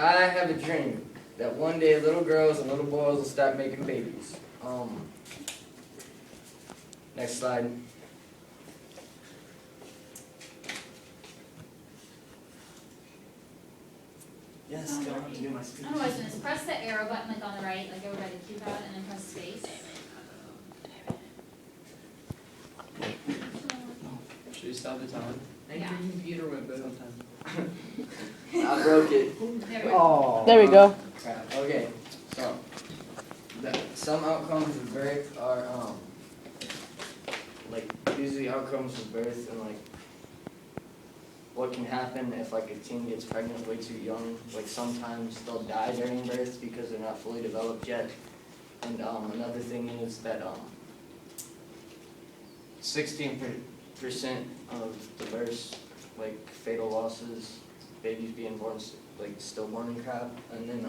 I have a dream that one day little girls and little boys will start making babies. Next slide. Yes, I don't have to do my speech. I don't know what it is. Press the arrow button like on the right, like over by the keypad, and then press space. Should we stop the time? Yeah. Computer went bad sometime. I broke it. There we go. Oh. There we go. Crap. Okay, so some outcomes of birth are like usually outcomes of birth and like what can happen if like a teen gets pregnant way too young. Like sometimes they'll die during birth because they're not fully developed yet. And another thing is that 16% of the births, like fatal losses, babies being born like stillborn and crap, and then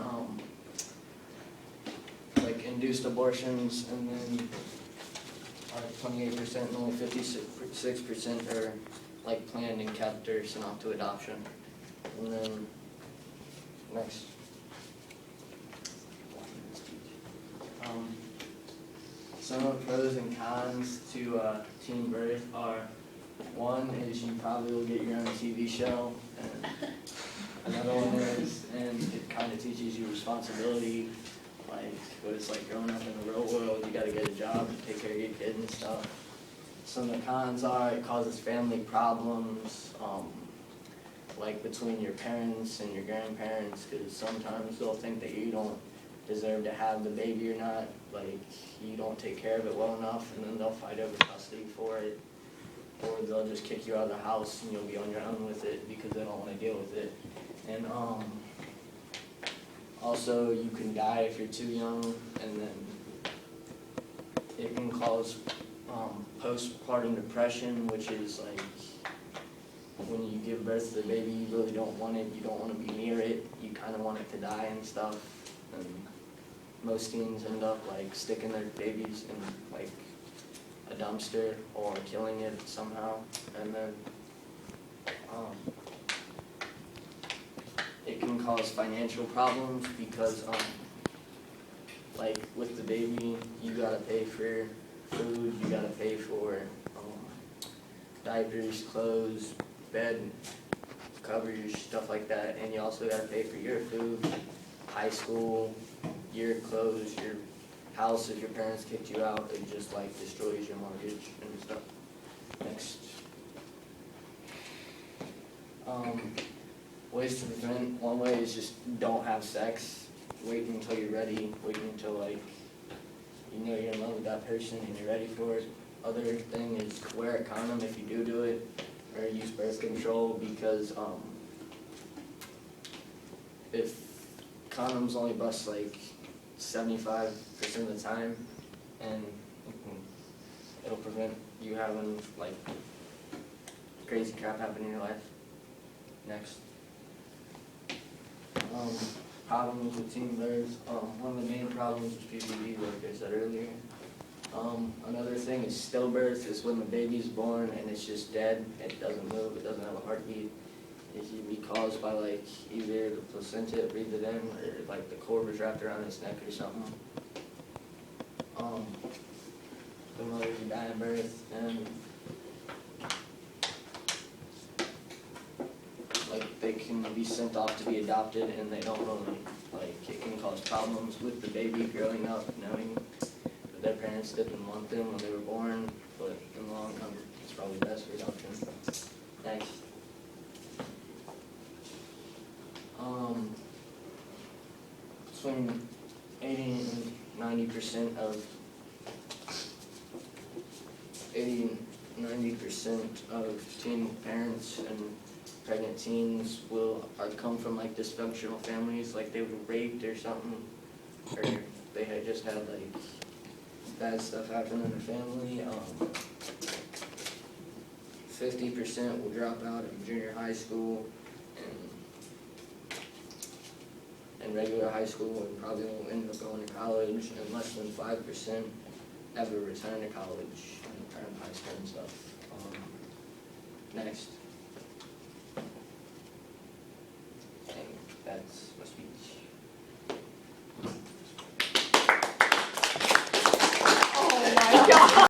like induced abortions, and then 28% and only 56% are like planned and kept or sent off to adoption. And then next. Some of the pros and cons to teen birth are, one is you probably will get your own TV show, and another one is, and it kind of teaches you responsibility, like what it's like growing up in the real world. You got to get a job and take care of your kid and stuff. Some of the cons are it causes family problems, like between your parents and your grandparents, because sometimes they'll think that you don't deserve to have the baby or not, like you don't take care of it well enough, and then they'll fight over custody for it, or they'll just kick you out of the house and you'll be on your own with it because they don't want to deal with it. And also you can die if you're too young, and then it can cause postpartum depression, which is like when you give birth to the baby, you really don't want it, you don't want to be near it, you kind of want it to die and stuff. And most teens end up like sticking their babies in like a dumpster or killing it somehow. And then it can cause financial problems because like with the baby, you gotta pay for food, you gotta pay for diapers, clothes, bed, covers, stuff like that, and you also gotta pay for your food, high school, your clothes, your house if your parents kicked you out. It just like destroys your mortgage and stuff. Next. Ways to prevent, one way is just don't have sex. Wait until you're ready. Wait until like you know you're in love with that person and you're ready for it. Other thing is wear a condom if you do it, or use birth control, because if condoms only bust like 75% of the time, and it'll prevent you having like crazy crap happen in your life. Next. Problems with teen birth. One of the main problems is PPD, like I said earlier. Another thing is stillbirth, is when the baby's born and it's just dead. It doesn't move, it doesn't have a heartbeat. It can be caused by like either the placenta breathed it in, or like the cord was wrapped around its neck or something. The mother can die in birth, and like they can be sent off to be adopted, and they don't really, like it can cause problems with the baby growing up knowing that their parents didn't want them when they were born, but in the long run it's probably best for adoption. Thanks. Between 80 and 90% of 90% of teen parents and pregnant teens come from like dysfunctional families, like they were raped or something, or they had just had like bad stuff happen in their family. 50% will drop out of junior high school and regular high school, and probably won't end up going to college, and less than 5% ever return to college and return to high school and stuff. Next. And that's it's supposed to be